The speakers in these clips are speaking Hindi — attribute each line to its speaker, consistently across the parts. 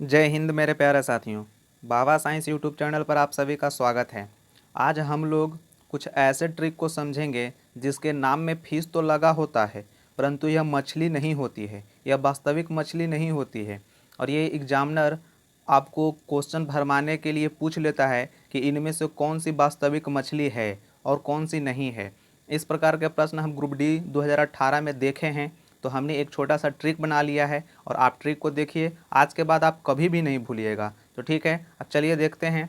Speaker 1: जय हिंद मेरे प्यारे साथियों। बाबा साइंस यूट्यूब चैनल पर आप सभी का स्वागत है। आज हम लोग कुछ ऐसे ट्रिक को समझेंगे जिसके नाम में फीस तो लगा होता है, परंतु यह मछली नहीं होती है, यह वास्तविक मछली नहीं होती है। और ये एग्जामिनर आपको क्वेश्चन भरमाने के लिए पूछ लेता है कि इनमें से कौन सी वास्तविक मछली है और कौन सी नहीं है। इस प्रकार के प्रश्न हम ग्रुप डी 2018 में देखे हैं। तो हमने एक छोटा सा ट्रिक बना लिया है और आप ट्रिक को देखिए, आज के बाद आप कभी भी नहीं भूलिएगा। तो ठीक है, अब चलिए देखते हैं।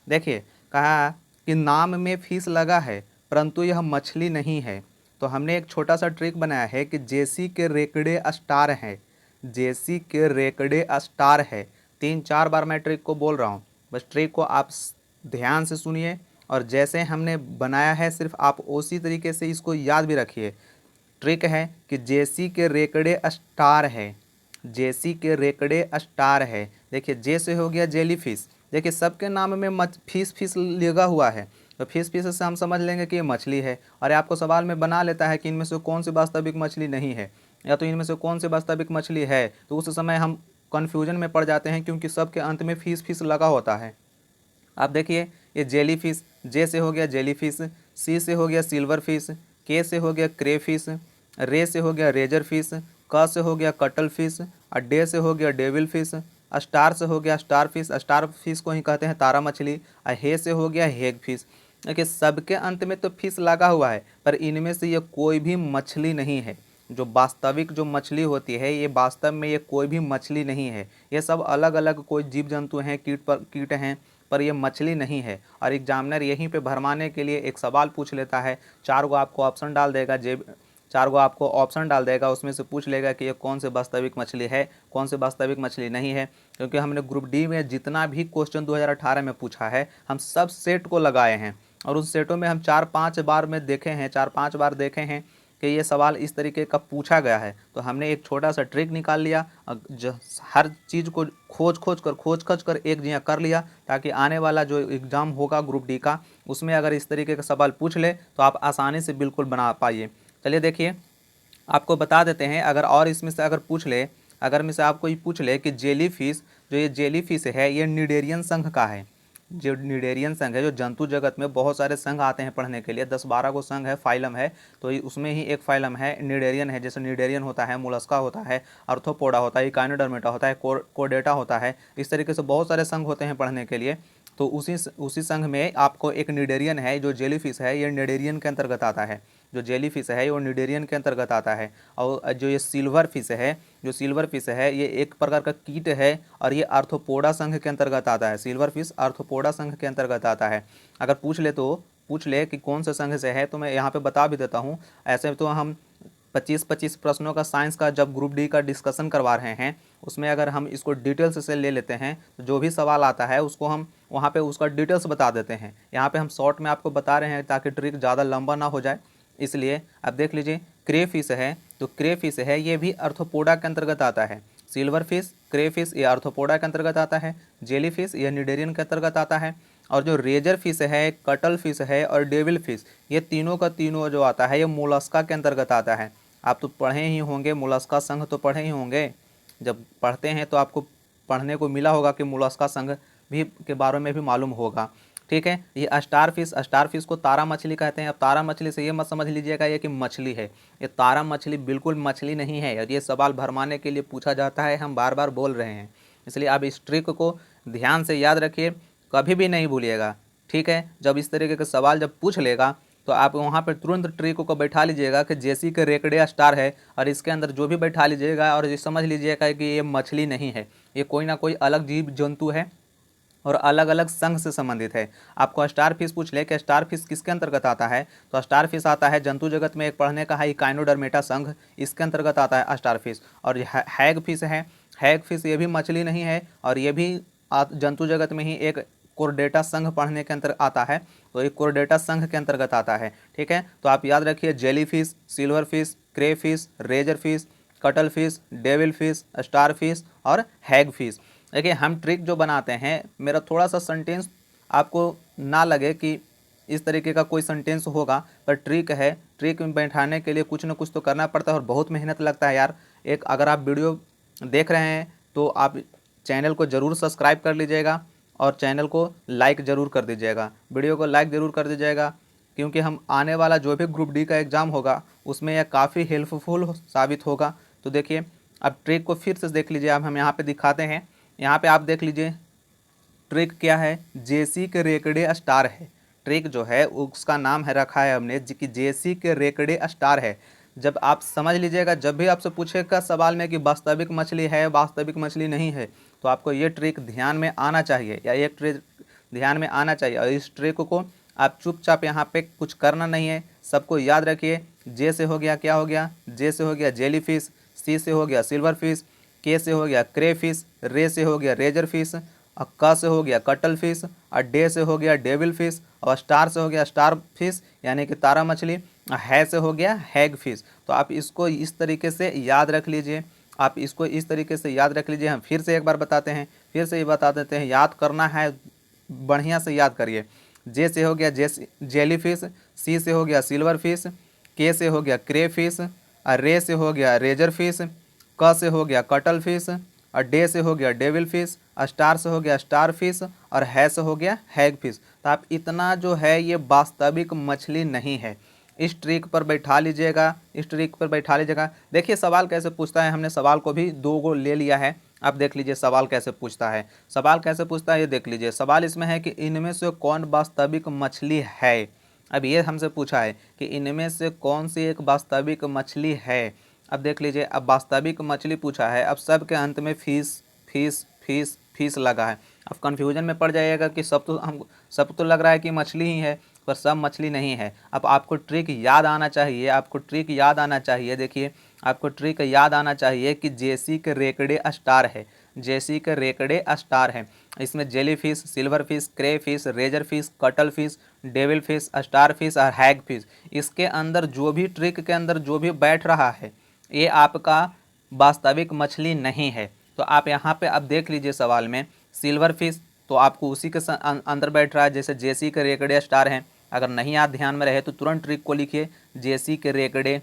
Speaker 1: देखिए, कहा कि नाम में फीस लगा है परंतु यह मछली नहीं है। तो हमने एक छोटा सा ट्रिक बनाया है कि जेसी के रेकड़े स्टार है, जेसी के रेकड़े स्टार है। 3-4 बार मैं ट्रिक को बोल रहा हूँ, बस ट्रिक को आप ध्यान से सुनिए और जैसे हमने बनाया है सिर्फ आप उसी तरीके से इसको याद भी रखिए। ट्रिक है कि जेसी के रेकड़े स्टार है, जेसी के रेकड़े स्टार है। देखिए, जे से हो गया जेली फिश। देखिए, सबके नाम में फिश फिश लगा हुआ है, तो फिश फिश से हम समझ लेंगे कि ये मछली है। और ये आपको सवाल में बना लेता है कि इनमें से कौन सी वास्तविक मछली नहीं है या तो इनमें से कौन सी वास्तविक मछली है, तो उस समय हम कन्फ्यूजन में पड़ जाते हैं क्योंकि सबके अंत में फिश फिश लगा होता है। आप देखिए, ये जेली फिश, जे से हो गया जेली फिश, सी से हो गया सिल्वर फिश, के से हो गया क्रे फिश, रे से हो गया रेजर फिश, क से हो गया कटल फिश और डे से हो गया डेविल फिश, स्टार से हो गया स्टार फिश, स्टार फिश को ही कहते हैं तारा मछली, और हे से हो गया हेग फिश। देखिए, सबके अंत में तो फिश लगा हुआ है पर इनमें से ये कोई भी मछली नहीं है। जो वास्तविक जो मछली होती है ये वास्तव में ये कोई भी मछली नहीं है। ये सब अलग अलग कोई जीव जंतु हैं, कीट हैं, पर ये मछली नहीं है। और एग्जामिनर यहीं पे भरमाने के लिए एक सवाल पूछ लेता है। 4 गो आपको ऑप्शन डाल देगा, 4 गो आपको ऑप्शन डाल देगा, उसमें से पूछ लेगा कि ये कौन से वास्तविक मछली है, कौन से वास्तविक मछली नहीं है। क्योंकि हमने ग्रुप डी में जितना भी क्वेश्चन 2018 में पूछा है हम सब सेट को लगाए हैं और उन सेटों में हम 4-5 बार में देखे हैं, 4-5 बार देखे हैं कि ये सवाल इस तरीके का पूछा गया है। तो हमने एक छोटा सा ट्रिक निकाल लिया, हर चीज़ को खोज खोज कर एक जगह कर लिया, ताकि आने वाला जो एग्ज़ाम होगा ग्रुप डी का उसमें अगर इस तरीके का सवाल पूछ ले तो आप आसानी से बिल्कुल बना पाइए। चलिए देखिए, आपको बता देते हैं। अगर और इसमें से अगर पूछ ले, अगर में से आपको ये पूछ ले कि जेली फिश, जो ये जेली फिश है ये निडेरियन संघ का है। जो निडेरियन संघ है, जो जंतु जगत में बहुत सारे संघ आते हैं पढ़ने के लिए, 10-12 को संघ है, फाइलम है, तो उसमें ही एक फाइलम है निडेरियन है। जैसे निडेरियन होता है, मोलस्का होता है, अर्थोपोडा होता है, इकाइनोडर्मेटा होता है, कोडेटा होता है। इस तरीके से बहुत सारे संघ होते हैं पढ़ने के लिए। तो उसी संघ में आपको एक निडेरियन है, जो जेलीफिश है ये निडेरियन के अंतर्गत आता है। जो जेलीफिश है वो निडेरियन के अंतर्गत आता है। और जो ये सिल्वर फिश है, जो सिल्वर फिश है ये एक प्रकार का कीट है और ये आर्थ्रोपोडा संघ के अंतर्गत आता है। सिल्वर फिश आर्थ्रोपोडा संघ के अंतर्गत आता है। अगर पूछ ले कि कौन से संघ से है तो मैं यहाँ पे बता भी देता हूँ। ऐसे तो हम 25-25 प्रश्नों का साइंस का जब ग्रुप डी का डिस्कशन करवा रहे हैं, उसमें अगर हम इसको डिटेल्स से ले लेते हैं तो जो भी सवाल आता है उसको हम वहाँ पे उसका डिटेल्स बता देते हैं। यहाँ पे हम शॉर्ट में आपको बता रहे हैं ताकि ट्रिक ज़्यादा लंबा ना हो जाए, इसलिए। अब देख लीजिए, क्रे फिश है, तो क्रे फिश है ये भी आर्थ्रोपोडा के अंतर्गत आता है। सिल्वर फिश, क्रे फिश ये आर्थ्रोपोडा के अंतर्गत आता है। जेली फिश ये निडेरियन के अंतर्गत आता है। और जो रेजर फिश है, कटल फिश है और डेविल फिश, ये तीनों का तीनों जो आता है ये मोलस्का के अंतर्गत आता है। आप तो पढ़े ही होंगे, मोलस्का संघ तो पढ़े ही होंगे। जब पढ़ते हैं तो आपको पढ़ने को मिला होगा कि मोलस्का संघ भी के बारे में भी मालूम होगा। ठीक है, ये स्टार फिश को तारा मछली कहते हैं। अब तारा मछली से ये मत समझ लीजिएगा ये कि मछली है, ये तारा मछली बिल्कुल मछली नहीं है। और ये सवाल भरमाने के लिए पूछा जाता है, हम बार बार बोल रहे हैं, इसलिए आप इस ट्रिक को ध्यान से याद रखिए, कभी भी नहीं भूलिएगा। ठीक है, जब इस तरीके के सवाल जब पूछ लेगा तो आप वहाँ पर तुरंत ट्रिक को बैठा लीजिएगा कि जेसी के रेकड़े स्टार है और इसके अंदर जो भी बैठा लीजिएगा और ये समझ लीजिएगा कि ये मछली नहीं है, ये कोई ना कोई अलग जीव जंतु है और अलग अलग संघ से संबंधित है। आपको स्टार फिश पूछ ले कि स्टार फिश किसके अंतर्गत आता है, तो स्टार फिश आता है जंतु जगत में एक पढ़ने का है इकाइनोडर्मेटा संघ, इसके अंतर्गत आता है स्टार फिश। और हैग फिश है, हैग फिश ये भी मछली नहीं है और ये भी जंतु जगत में ही एक कोर्डेटा संघ पढ़ने के अंतर्गत आता है, तो एक कोर्डेटा संघ के अंतर्गत आता है। ठीक है, तो आप याद रखिए, jellyfish, silverfish, crayfish, razorfish, cuttlefish, devilfish, starfish और हैग फिश। देखिए, हम ट्रिक जो बनाते हैं, मेरा थोड़ा सा सेंटेंस आपको ना लगे कि इस तरीके का कोई सेंटेंस होगा, पर ट्रिक है। ट्रिक में बैठाने के लिए कुछ ना कुछ तो करना पड़ता है और बहुत मेहनत लगता है यार। एक अगर आप वीडियो देख रहे हैं तो आप चैनल को ज़रूर सब्सक्राइब कर लीजिएगा और चैनल को लाइक ज़रूर कर दीजिएगा, वीडियो को लाइक ज़रूर कर दीजिएगा, क्योंकि हम आने वाला जो भी ग्रुप डी का एग्ज़ाम होगा उसमें यह काफ़ी हेल्पफुल साबित होगा। तो देखिए, अब ट्रिक को फिर से देख लीजिए, अब हम यहाँ पे दिखाते हैं। यहाँ पे आप देख लीजिए ट्रिक क्या है, जेसी के रेकड़े स्टार है। ट्रिक जो है उसका नाम है रखा है हमने कि जेसी के रेकड़े स्टार है। जब आप समझ लीजिएगा, जब भी आपसे पूछेगा सवाल में कि वास्तविक मछली है वास्तविक मछली नहीं है, तो आपको ये ट्रिक ध्यान में आना चाहिए, या एक ट्रिक ध्यान में आना चाहिए। और इस ट्रिक को आप चुपचाप यहाँ पे कुछ करना नहीं है, सबको याद रखिए। जे से हो गया, क्या हो गया, जे से हो गया जेली फिश, सी से हो गया सिल्वर फिश, के से हो गया क्रे फिश, रे से हो गया रेजर फिश, और क से हो गया कटल फिश, और डे से हो गया डेविल फिश, और स्टार से हो गया स्टार फिश यानी कि तारा मछली, और है से हो गया हैग फिश। तो आप इसको इस तरीके से याद रख लीजिए, आप इसको इस तरीके से याद रख लीजिए। हम फिर से एक बार बताते हैं, फिर से ये बता देते हैं, याद करना है बढ़िया से याद करिए। जे से हो गया जेली फिश, सी से हो गया सिल्वर फिश, के से हो गया क्रे फिश, और रे से हो गया रेजर फिश, क से हो गया कटल फिश, और डे से हो गया डेविल फिश, और स्टार से हो गया स्टार फिश, और है से हो गया हैग फिश। तो आप इतना जो है ये वास्तविक मछली नहीं है। इस ट्रिक पर बैठा लीजिएगा, इस ट्रिक पर बैठा लीजिएगा। देखिए सवाल कैसे पूछता है, हमने सवाल को भी 2 गो ले लिया है। आप देख लीजिए सवाल कैसे पूछता है, सवाल कैसे पूछता है ये देख लीजिए। सवाल इसमें है कि इनमें से कौन वास्तविक मछली है। अब ये हमसे पूछा है कि इनमें से कौन सी एक वास्तविक मछली है। अब देख लीजिए, अब वास्तविक मछली पूछा है, अब सब के अंत में फीस फीस फीस फीस लगा है। अब कन्फ्यूजन में पड़ जाइएगा कि सब तो लग रहा है कि मछली ही है, पर सब मछली नहीं है। अब आपको ट्रिक याद आना चाहिए, आपको ट्रिक याद आना चाहिए। देखिए, आपको ट्रिक याद आना चाहिए कि जेसी के रेकड़े स्टार है, जेसी के रेकड़े स्टार है। इसमें jellyfish, silverfish, crayfish, razorfish, cuttlefish, devilfish, starfish और हैग फिश, इसके अंदर जो भी ट्रिक के अंदर जो भी बैठ रहा है ये आपका वास्तविक मछली नहीं है। तो आप यहाँ पे अब देख लीजिए सवाल में सिल्वर फिश, तो आपको उसी के अंदर बैठ रहा है जैसे जेसी के रेकड़े स्टार हैं। अगर नहीं याद ध्यान में रहे तो तुरंत ट्रिक को लिखिए, जेसी के रेकड़े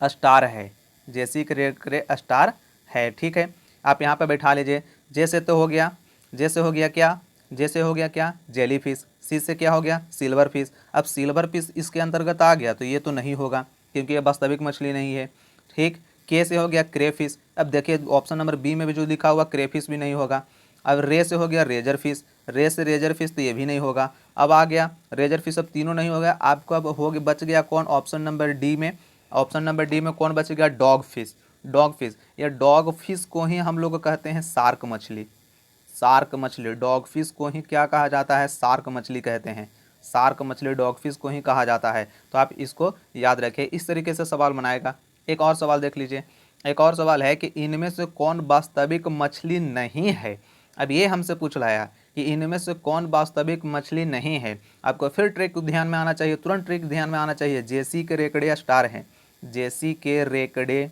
Speaker 1: स्टार है, जेसी के रेकड़े स्टार है। ठीक है, आप यहाँ पे बैठा लीजिए। जैसे तो हो गया, जैसे हो गया क्या, जैसे हो गया क्या जेली फिश, सी से क्या हो गया सिल्वर फिश। अब सिल्वर फिश इसके अंतर्गत आ गया तो ये तो नहीं होगा क्योंकि ये वास्तविक मछली नहीं है। ठीक, के से हो गया क्रे फिश। अब देखिए ऑप्शन नंबर बी में भी जो लिखा हुआ क्रे फिश भी नहीं होगा। अब रे से हो गया रेजर फिश, रे से रेजर फिश तो ये भी नहीं होगा। अब आ गया रेजर फिश, अब तीनों नहीं हो गया। आपको अब हो गया बच गया कौन, ऑप्शन नंबर डी में, ऑप्शन नंबर डी में कौन बच गया डॉग फिश। डॉग फिश, ये डॉग फिश को ही हम लोग कहते हैं शार्क मछली, शार्क मछली। डॉग फिश को ही क्या कहा जाता है, शार्क मछली कहते हैं, शार्क मछली डॉग फिश को ही कहा जाता है। तो आप इसको याद रखें, इस तरीके से सवाल बनाएगा। एक और सवाल देख लीजिए, एक और सवाल है कि इनमें से कौन वास्तविक मछली नहीं है। अब ये हमसे पूछ लाया कि इनमें से कौन वास्तविक मछली नहीं है। आपको फिर ट्रिक ध्यान में आना चाहिए, तुरंत ट्रिक ध्यान में आना चाहिए। जेसी के रेकड़े स्टार हैं, जेसी के रेकड़े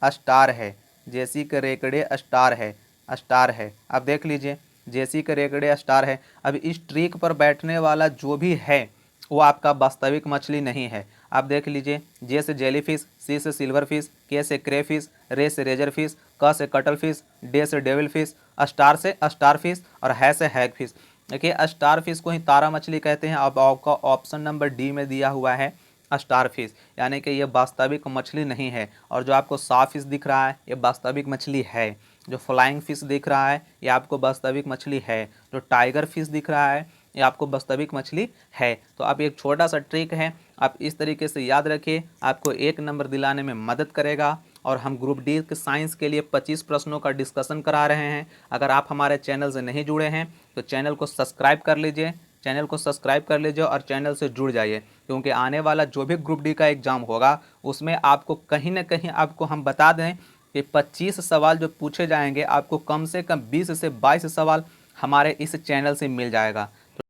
Speaker 1: स्टार है, जेसी के रेकड़े स्टार है, स्टार है। आप देख लीजिए जेसी के रेकड़े स्टार है। अब इस ट्रिक पर बैठने वाला जो भी है वो आपका वास्तविक मछली नहीं है। आप देख लीजिए, जे से जेली फिश, सी से सिल्वर फिश, के से क्रे फिश, रे से रेजर फिश, क से कटल फिश, डे से डेविल फिश, स्टार से स्टार फिश और है से हैग फिश। देखिए स्टार फिश को ही तारा मछली कहते हैं। अब आपका ऑप्शन नंबर डी में दिया हुआ है स्टार फिश, यानी कि ये वास्तविक मछली नहीं है। और जो आपको सा फिश दिख रहा है ये वास्तविक मछली है। जो फ्लाइंग फिश दिख रहा है ये आपको वास्तविक मछली है। जो टाइगर फिश दिख रहा है ये आपको वास्तविक मछली है। तो आप एक छोटा सा ट्रिक है, आप इस तरीके से याद रखिए, आपको 1 नंबर दिलाने में मदद करेगा। और हम ग्रुप डी के साइंस के लिए 25 प्रश्नों का डिस्कशन करा रहे हैं। अगर आप हमारे चैनल से नहीं जुड़े हैं तो चैनल को सब्सक्राइब कर लीजिए, चैनल को सब्सक्राइब कर लीजिए और चैनल से जुड़ जाइए, क्योंकि आने वाला जो भी ग्रुप डी का एग्ज़ाम होगा उसमें आपको कहीं ना कहीं आपको हम बता दें कि 25 सवाल जो पूछे जाएंगे आपको कम से कम 20 से 22 सवाल हमारे इस चैनल से मिल जाएगा।